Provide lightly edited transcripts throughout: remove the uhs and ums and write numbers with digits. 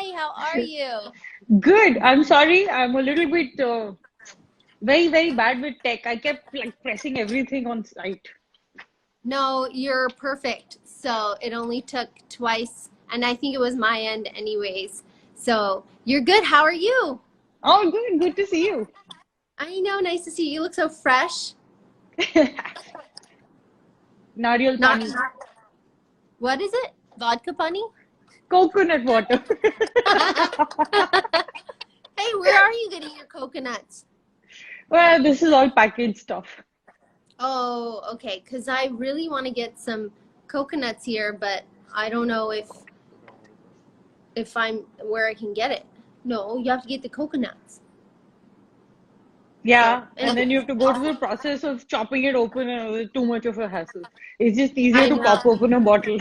Hi, how are you? Good. I'm sorry. I'm a little bit very, very bad with tech. I kept like pressing everything on site. No, you're perfect. So it only took twice, and I think it was my end anyways. So you're good. How are you? Oh, good. Good to see you. I know, nice to see you. You look so fresh. Nariyal Not, pani, what is it? Vodka bunny? coconut water. Hey, where are you getting your coconuts? Well, this is all packaged stuff. Oh, okay. Because I really want to get some coconuts here, but I don't know if I'm where I can get it. No, you have to get the coconuts. So, Yeah, and then you anyways, have to go to the process of chopping it open, and it's too much of a hassle. It's just easier I to pop know. open a bottle.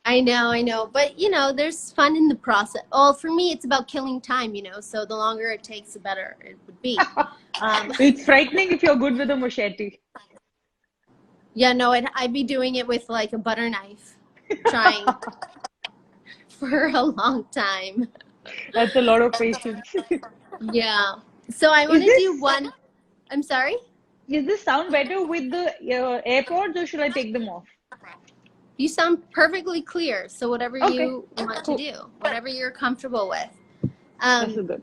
I know. But, there's fun in the process. Well, for me, it's about killing time, so the longer it takes, the better it would be. Um, It's frightening if you're good with a machete. yeah, no, I'd be doing it with like a butter knife, trying for a long time. That's a lot of patience. Yeah. So I want Is to do this one. I'm sorry? is this sound better with the AirPods or should I take them off? You sound perfectly clear. So whatever Okay, you want to cool. do, whatever you're comfortable with. This Um, is good.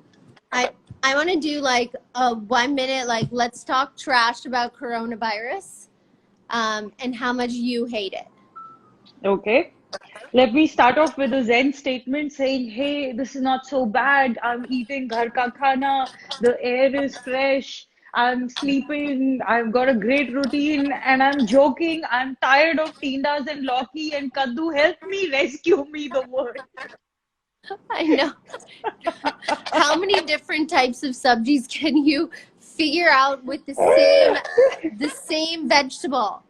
I I want to do like a 1 minute, like let's talk trash about coronavirus, and how much you hate it. Okay. Let me start off with a Zen statement saying, hey, this is not so bad. I'm eating ghar ka khana. The air is fresh. I'm sleeping. I've got a great routine and I'm joking. I'm tired of tindas and loki and kaddu. Help me, rescue me, the word. I know. How many different types of subjects can you figure out with the same vegetable?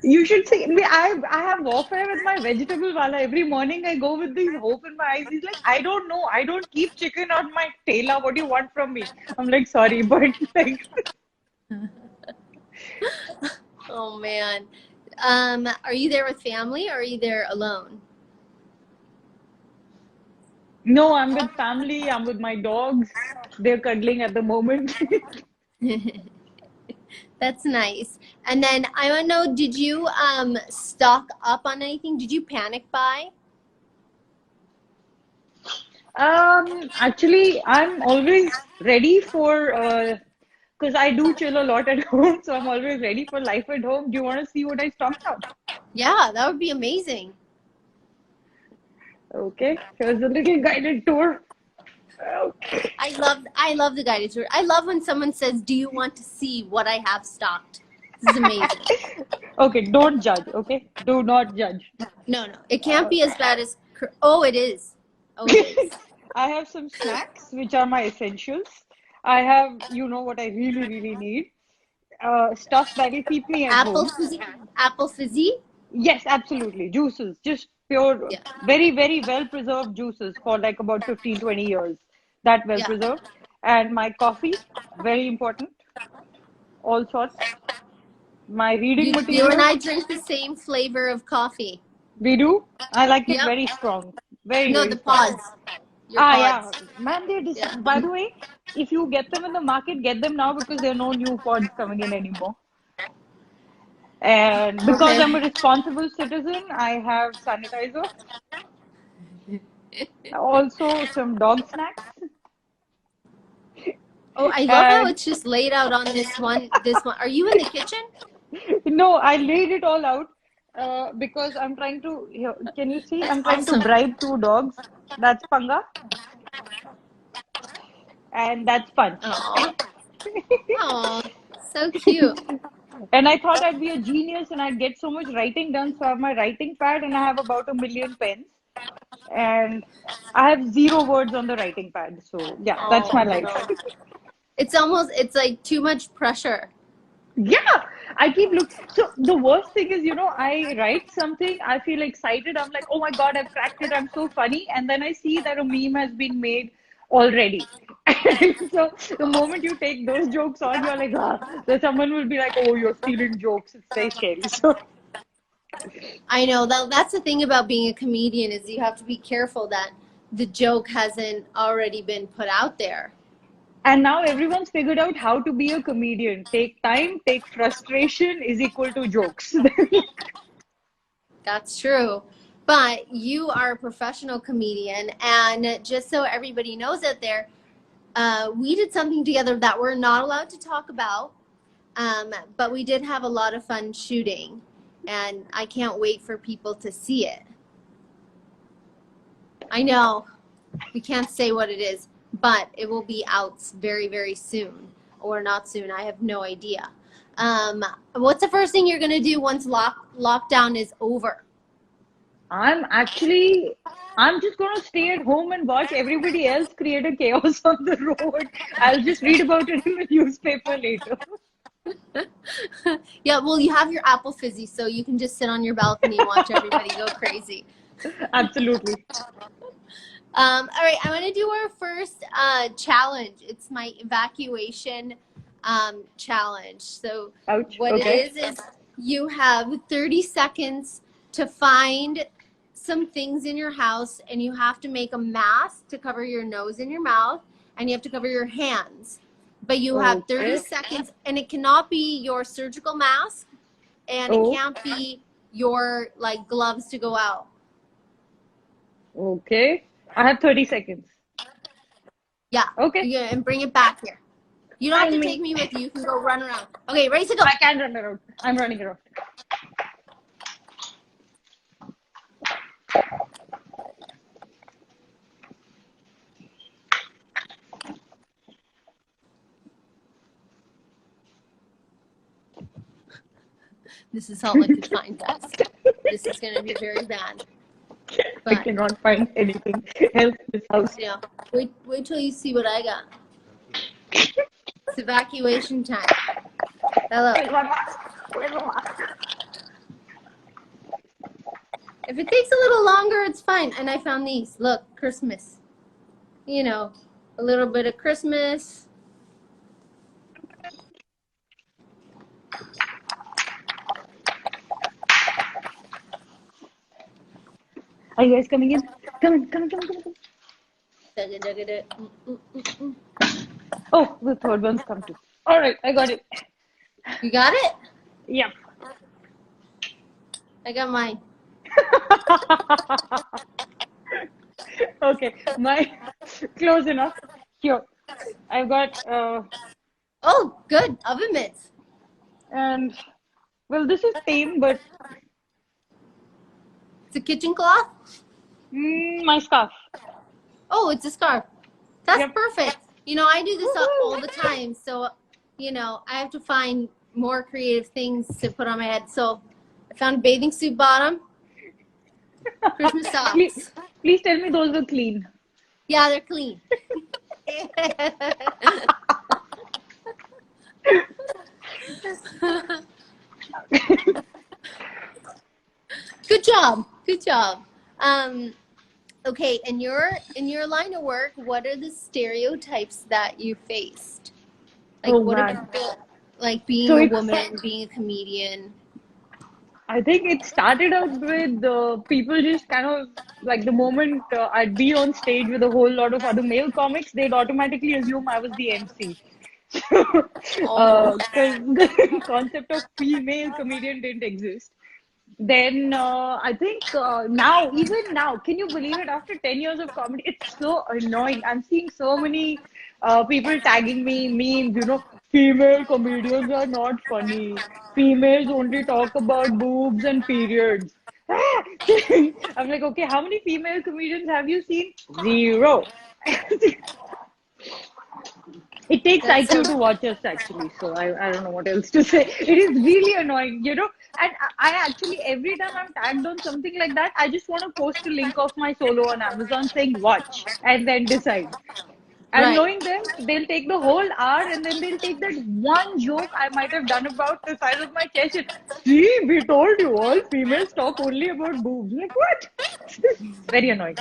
You should see. I have warfare with my vegetable wala. Every morning I go with this hope in my eyes. He's like, I don't know. I don't keep chicken on my tela. What do you want from me? I'm like, sorry, but like, Oh man. Are you there with family or are you there alone? no, I'm with family. I'm with my dogs. They're cuddling at the moment. That's nice. And then I want to know, did you stock up on anything? Did you panic buy? Actually, I'm always ready for, because I do chill a lot at home, so I'm always ready for life at home. Do you want to see what I stocked up? Yeah, that would be amazing. Okay, here's a little guided tour. Okay. I love the guided tour. I love when someone says, "Do you want to see what I have stocked?" This is amazing. Okay, don't judge, okay? Do not judge. No, no, it can't Uh, be as bad as. Oh, it is. Oh, it is. I have some snacks, which are my essentials. I have, you know, what I really, really need. Stuff that will keep me at Apple home. fizzy. Apple fizzy. Yes, absolutely. Juices, just pure, Yeah, very, very well preserved juices for like about 15, 20 years. That well yeah. preserved. And my coffee, very important, all sorts. My reading You and material, I drink the same flavor of coffee. we do. I like it Yep. very strong, very, No, very the strong. pods. Your Ah, yeah, pods. man, Yeah. by the way, if you get them in the market, get them now because there are no new pods coming in anymore. And because Okay. I'm a responsible citizen, I have sanitizer, also some dog snacks. Oh, I love how And it's just laid out on this one. This one. Are you in the kitchen? no, I laid it all out because I'm trying to, here, can you see? That's I'm trying to awesome. bribe two dogs. That's Panga and that's Punch. Oh, oh, so cute. And I thought I'd be a genius and I'd get so much writing done. So I have my writing pad and I have about 1 million pens. And I have zero words on the writing pad. So yeah, that's my Oh life. no. It's like too much pressure. Yeah, I keep look. So the worst thing is, I write something, I feel excited. I'm like, oh my God, I've cracked it. I'm so funny. And then I see that a meme has been made already. So the moment you take those jokes on, you're like, then someone will be like, oh, you're stealing jokes. It's very scary. So I know that's the thing about being a comedian is you have to be careful that the joke hasn't already been put out there. And now everyone's figured out how to be a comedian. Take time, take frustration is equal to jokes. That's true. But you are a professional comedian, and just so everybody knows out there, we did something together that we're not allowed to talk about, but we did have a lot of fun shooting, and I can't wait for people to see it. I know we can't say what it is, but it will be out very, very soon, or not soon. I have no idea. What's the first thing you're going to do once lockdown is over? I'm just gonna stay at home and watch everybody else create a chaos on the road. I'll just read about it in the newspaper later. Yeah, well, you have your apple fizzy, so you can just sit on your balcony and watch everybody go crazy. Absolutely. All right, I'm going to do our first challenge. It's my evacuation challenge. So Ouch. what Okay. it is you have 30 seconds to find some things in your house, and you have to make a mask to cover your nose and your mouth, and you have to cover your hands. But you have 30 Okay. seconds, and it cannot be your surgical mask, and it Oh, can't be your like gloves to go out. okay. I have 30 seconds. Yeah, Okay. yeah, and bring it back here. You don't have Find to me. take me with you. You can go run around. Okay, ready to go. I can run around. I'm running around. This is all I could find, guys. This is going to be very bad. I But, cannot find anything else in this house. you know, wait till you see what I got. It's evacuation time. Hello. Where's my mask? Where's my mask? If it takes a little longer, it's fine. And I found these. Look, Christmas. You know, a little bit of Christmas. Are you guys coming in? Come in, come in, come in, come in. Oh, the third one's come too. All right, I got it. You got it? Yeah. I got mine. Okay, my close enough. Here, I've got Oh, good. Oven mitts. and well, this is tame, but It's a kitchen cloth. my scarf. Oh, it's a scarf. That's Yep. perfect. You know, I do this all the time. So, you know, I have to find more creative things to put on my head. So I found a bathing suit bottom, Christmas Please, socks. please tell me those were clean. Yeah, they're clean. Good job. Good job. Okay, in your line of work, what are the stereotypes that you faced? Like, Oh what man. about like being So a it's woman, being a comedian? I think it started out with people just kind of like the moment I'd be on stage with a whole lot of other male comics, they'd automatically assume I was the MC. Oh, Because the concept of female comedian didn't exist. Then I think now, even now, can you believe it? After 10 years of comedy, it's so annoying. I'm seeing so many people tagging me, memes, female comedians are not funny. Females only talk about boobs and periods. I'm like, okay, how many female comedians have you seen? Zero. It takes that's so. IQ to watch us actually, so I don't know what else to say. It is really annoying, And I actually, every time I'm tagged on something like that, I just want to post a link of my solo on Amazon saying watch and then decide. And Right. knowing them, they'll take the whole hour and then they'll take that one joke I might have done about the size of my chest. And, see, we told you all females talk only about boobs. Like, what? Very annoying.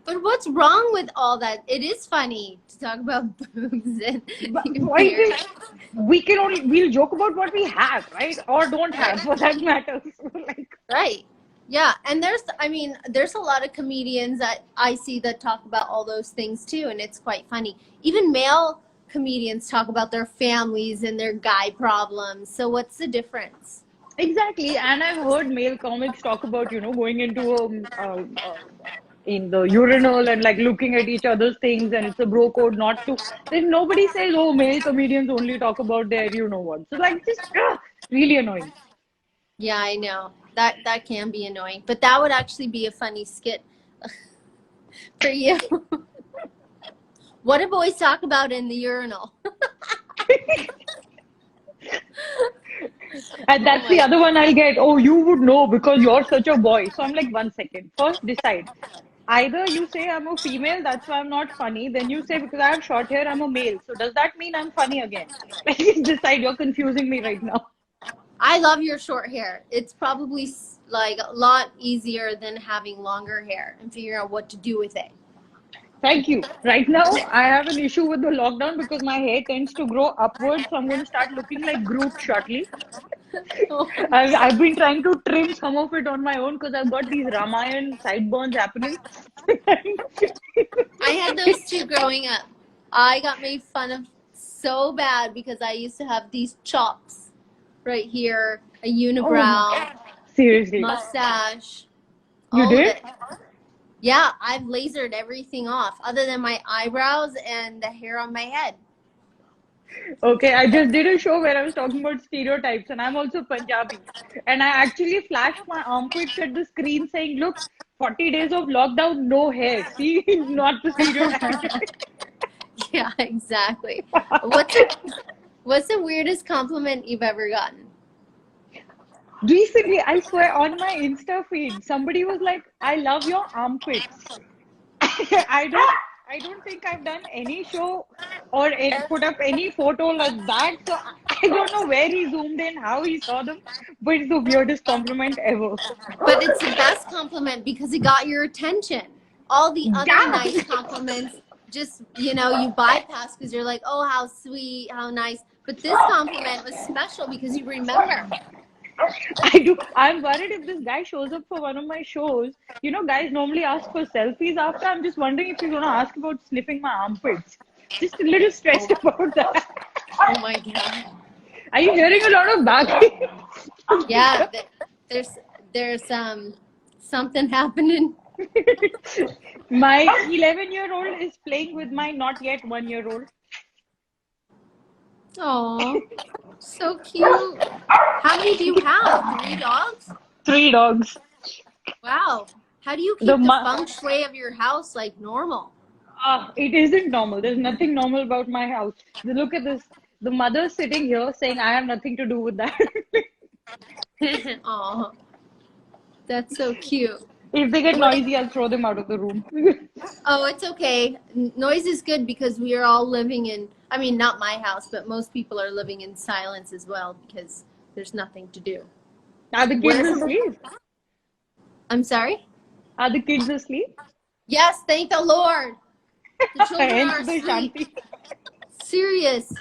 But what's wrong with all that? It is funny to talk about boobs and But your point period. is, we'll joke about what we have, right? Or don't have, Right. for that matter. So, like, Right. Yeah, and there's a lot of comedians that I see that talk about all those things too, and it's quite funny. Even male comedians talk about their families and their guy problems. So what's the difference? Exactly, and I've heard male comics talk about, going into in the urinal and like looking at each other's things, and it's a bro code not to. Then nobody says, "Oh, male comedians only talk about their, you know what." So like, just really annoying. Yeah, I know. That can be annoying, but that would actually be a funny skit for you. What do boys talk about in the urinal? And Oh that's the my. other one I'll get. Oh, you would know because you're such a boy. So I'm like, 1 second. First, decide. Either you say I'm a female, that's why I'm not funny. Then you say because I have short hair, I'm a male. So does that mean I'm funny again? Like, just decide. You're confusing me right now. I love your short hair. It's probably like a lot easier than having longer hair and figuring out what to do with it. Thank you. Right now, I have an issue with the lockdown because my hair tends to grow upwards. So I'm going to start looking like Groot shortly. Oh, I've been trying to trim some of it on my own because I've got these Ramayan sideburns happening. I had those too growing up. I got made fun of so bad because I used to have these chops right here, a Oh my, unibrow, seriously. mustache, You all of did? it. Yeah, I've lasered everything off other than my eyebrows and the hair on my head. Okay, I just did a show where I was talking about stereotypes, and I'm also Punjabi. And I actually flashed my armpits at the screen saying, look, 40 days of lockdown, no hair. See, not the stereotype. Yeah, exactly. What's the weirdest compliment you've ever gotten? Recently, I swear on my Insta feed, somebody was like, I love your armpits. I don't I don't think I've done any show or put up any photo like that. So I don't know where he zoomed in, how he saw them, but it's the weirdest compliment ever. But it's the best compliment because it got your attention. All the other Yeah, nice compliments, just you bypass because you're like, oh, how sweet, how nice. But this compliment was special because you remember. I do. I'm worried if this guy shows up for one of my shows. Guys normally ask for selfies after. I'm just wondering if he's gonna ask about sniffing my armpits. Just a little stressed about that. Oh my god. Are you hearing a lot of back? Yeah, there's there's something happening. My 11-year-old is playing with my not yet 1-year-old. Oh, so cute. How many do you have? Three dogs? Three dogs. Wow. How do you The keep the ma feng shui of your house like normal? It isn't normal. There's nothing normal about my house. Look at this. The mother's sitting here saying, I have nothing to do with that. Oh, that's so cute. If they get What? noisy, I'll throw them out of the room. Oh, it's okay. Noise is good because we are all living in, I mean, not my house, but most people are living in silence as well because there's nothing to do. Are the kids Where's, asleep? I'm sorry? Are the kids asleep? Yes, thank the Lord. The children Hence are the asleep. shanty. Serious.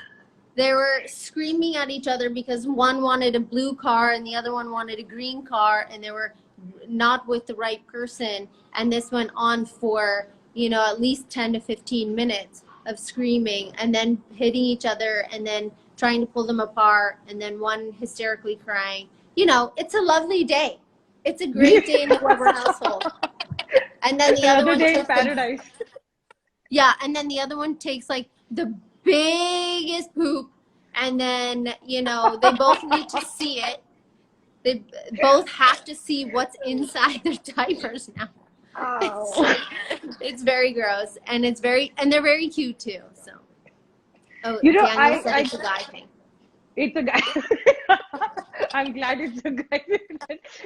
They were screaming at each other because one wanted a blue car and the other one wanted a green car, and they were not with the right person. And this went on for, at least 10 to 15 minutes of screaming and then hitting each other and then trying to pull them apart and then one hysterically crying. It's a lovely day. It's a great day in the Weber household. And then the other Another one day in took the paradise. yeah, and then the other one takes like the biggest poop, and then they both need to see it. They both have to see what's inside their diapers now. Oh. It's very gross, and they're very cute too. So, oh, You know, Daniel said it's a guy thing. it's a guy. I'm glad it's a guy.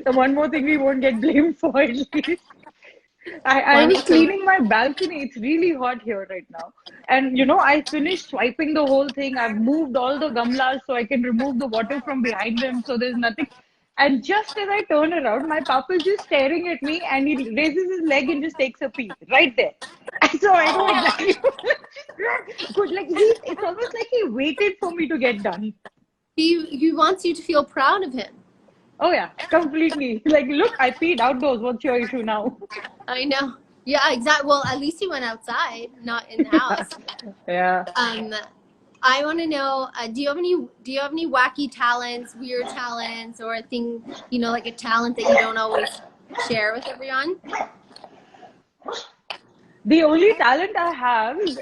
The one more thing we won't get blamed for at least. I Funny was thing. cleaning my balcony. It's really hot here right now. And I finished swiping the whole thing. I've moved all the gamlas so I can remove the water from behind them so there's nothing. And just as I turn around, my papa is just staring at me and he raises his leg and just takes a pee right there. And so I know exactly. Good, like it's almost like he waited for me to get done. He wants you to feel proud of him. Oh yeah, completely. Like, look, I peed outdoors. What's your issue now? I know. Yeah, exactly. Well, at least you went outside, not in the Yeah. house. Yeah. I want to know. Do you have any wacky talents, weird talents, or a thing? Like a talent that you don't always share with everyone? The only talent I have is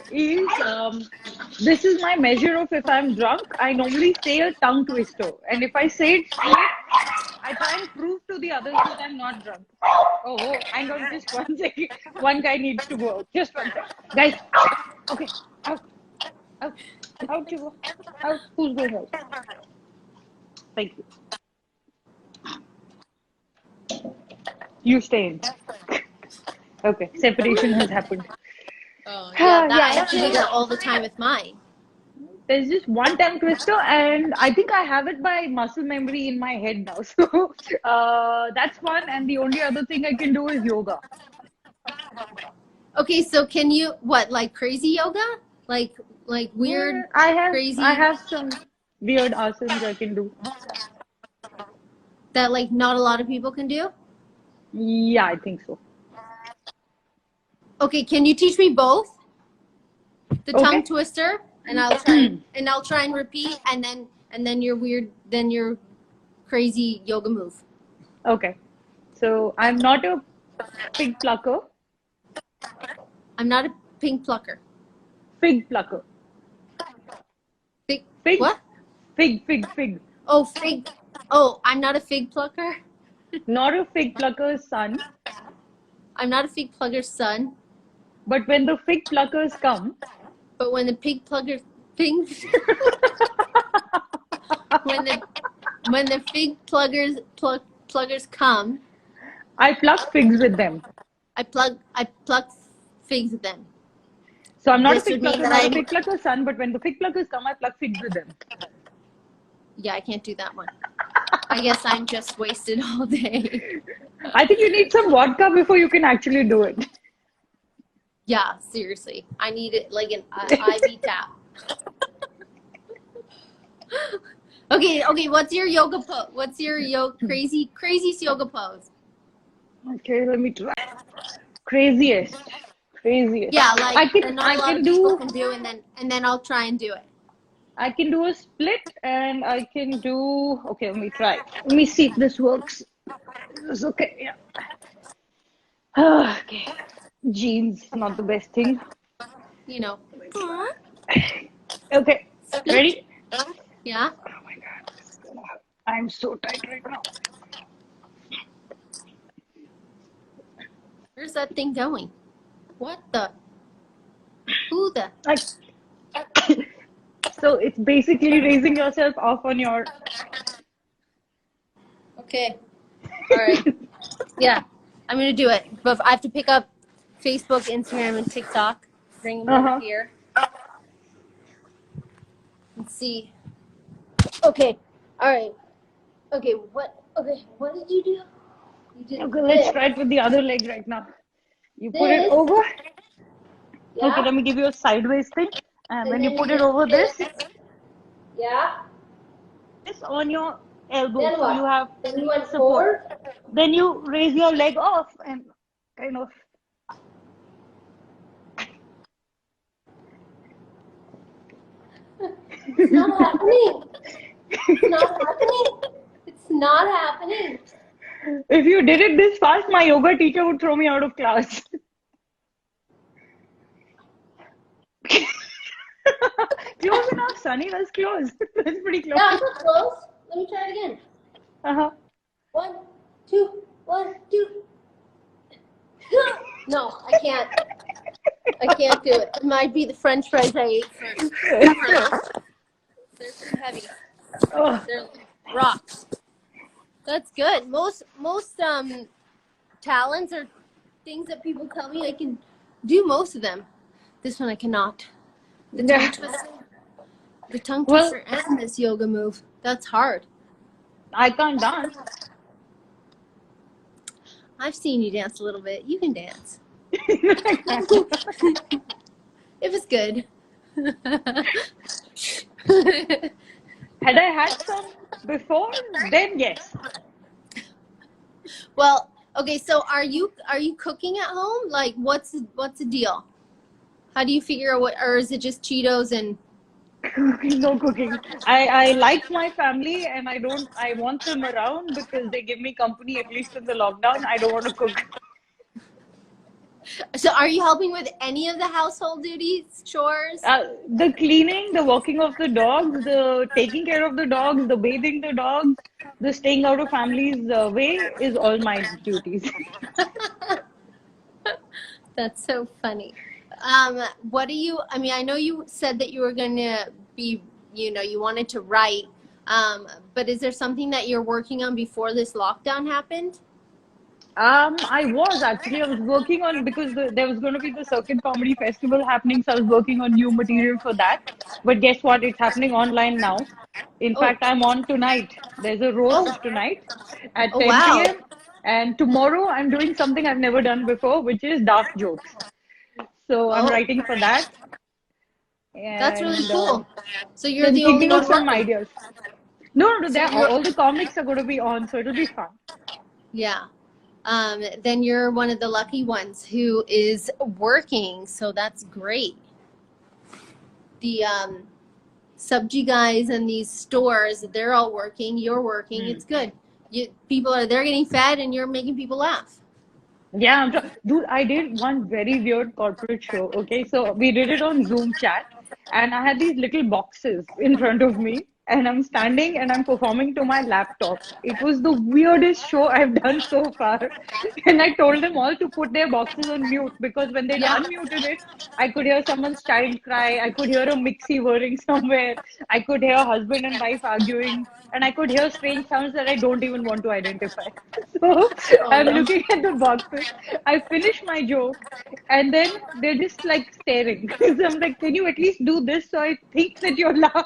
this is my measure of if I'm drunk. I normally say a tongue twister, and if I say it straight, I try and prove to the others that I'm not drunk. Oh, hang on, just one second. One guy needs to go out. Just one second, guys. Okay, out, out, out you go. Out. Who's going out? Thank you. You stay in. Okay, separation has happened. Oh yeah, that I Yeah, have to do that all the time with mine. there's just one tongue twister, and I think I have it by muscle memory in my head now. So that's one, and the only other thing I can do is yoga. Okay, so can you like crazy yoga? Like weird, I crazy have some weird asanas I can do. that like not a lot of people can do? Yeah, I think so. Okay, can you teach me both? The tongue Okay. twister, and I'll try and repeat, and then your crazy yoga move. Okay. So I'm not a pig plucker. I'm not a pink plucker. Fig plucker. Fig Fig. what? Fig. Oh, fig. Oh, I'm not a fig plucker. Not a fig plucker's son. I'm not a fig plucker's son. But when the fig pluckers come, But when the pig pluckers pig when the fig pluggers come, I pluck figs with them. I pluck figs with them. So I'm not a This fig would mean plucker, that not a I'm fig plucker's son, but when the fig pluckers come, I pluck figs with them. yeah, I can't do that one. I guess I'm just wasted all day. I think you need some vodka before you can actually do it. Yeah, seriously. I need it like an IV tap. Okay, what's your yoga pose? What's your craziest yoga pose? Okay, let me try. Craziest. Yeah, like I that can not I a lot can of people do can do, and then I'll try and do it. I can do a split, and I can do okay, let me try. Let me see if this works. It's okay, yeah. Okay. Jeans, not the best thing. You know. Okay. Ready? Yeah. Oh my God. I'm so tight right now. Where's that thing going? What the? Who the? So it's basically raising yourself off on your. Okay. All right. Yeah, I'm gonna do it, but I have to pick up Facebook, Instagram, and TikTok. Bring them over here. Let's see. Okay. All right. Okay. What? Okay. What did you do? You did Okay, this. let's try it with the other leg right now. You put it This. over. Yeah. Okay, let me give you a sideways thing. And when you then put it over this, Yeah. this on your elbow, Then so what? you have Then you went support. forward. Then you raise your leg off and kind of. It's not happening. It's not happening. It's not happening. If you did it this fast, my yoga teacher would throw me out of class. Close enough, Sunny. That's close. That's pretty close. Yeah, I'm close. Let me try it again. Uh-huh. 1, 2, 1, 2. No, I can't. I can't do it. It might be the French fries I ate first. They're too heavy. Oh. They're rocks. That's good. Most talents or things that people tell me I can do most of them. This one I cannot. The tongue twister. The tongue twister and this yoga move. That's hard. I can't dance. I've seen you dance a little bit. You can dance. If it's good. Had I had some before, then yes. Well, okay, so are you cooking at home? Like what's the deal? How do you figure out what, or is it just Cheetos and Cooking, no cooking. I like my family and I want them around because they give me company at least in the lockdown. I don't want to cook. so are you helping with any of the household duties, chores? The cleaning, the walking of the dogs, the taking care of the dogs, the bathing the dogs, the staying out of family's way is all my duties. That's so funny. What do you, I mean, I know you said that you were going to be, you wanted to write, but is there something that you're working on before this lockdown happened? I was working on because there was going to be the Circuit Comedy Festival happening, so I was working on new material for that. But guess what? It's happening online now. In Oh, fact, I'm on tonight. There's a oh, roast tonight at oh, 10 wow. p.m. And tomorrow I'm doing something I've never done before, which is dark jokes. So I'm Oh, writing for that that's really and cool. So you're then the only thinking of one some working. ideas. No, So you're, all the comics are going to be on, so it'll be fun. yeah. Then you're one of the lucky ones who is working. So that's great. The Subji guys and these stores, they're all working. You're working. Hmm. It's good. People are they're getting fed, and you're making people laugh. Yeah, dude, I did one very weird corporate show. Okay, so we did it on Zoom chat, and I had these little boxes in front of me, and I'm standing and I'm performing to my laptop. It was the weirdest show I've done so far. And I told them all to put their boxes on mute because when they'd Yeah. unmuted it, I could hear someone's child cry, I could hear a mixie whirring somewhere, I could hear husband and wife arguing, and I could hear strange sounds that I don't even want to identify. So Oh I'm no. looking at the boxes. I finish my joke, and then they're just like staring. So I'm like, can you at least do this so I think that you're laughing?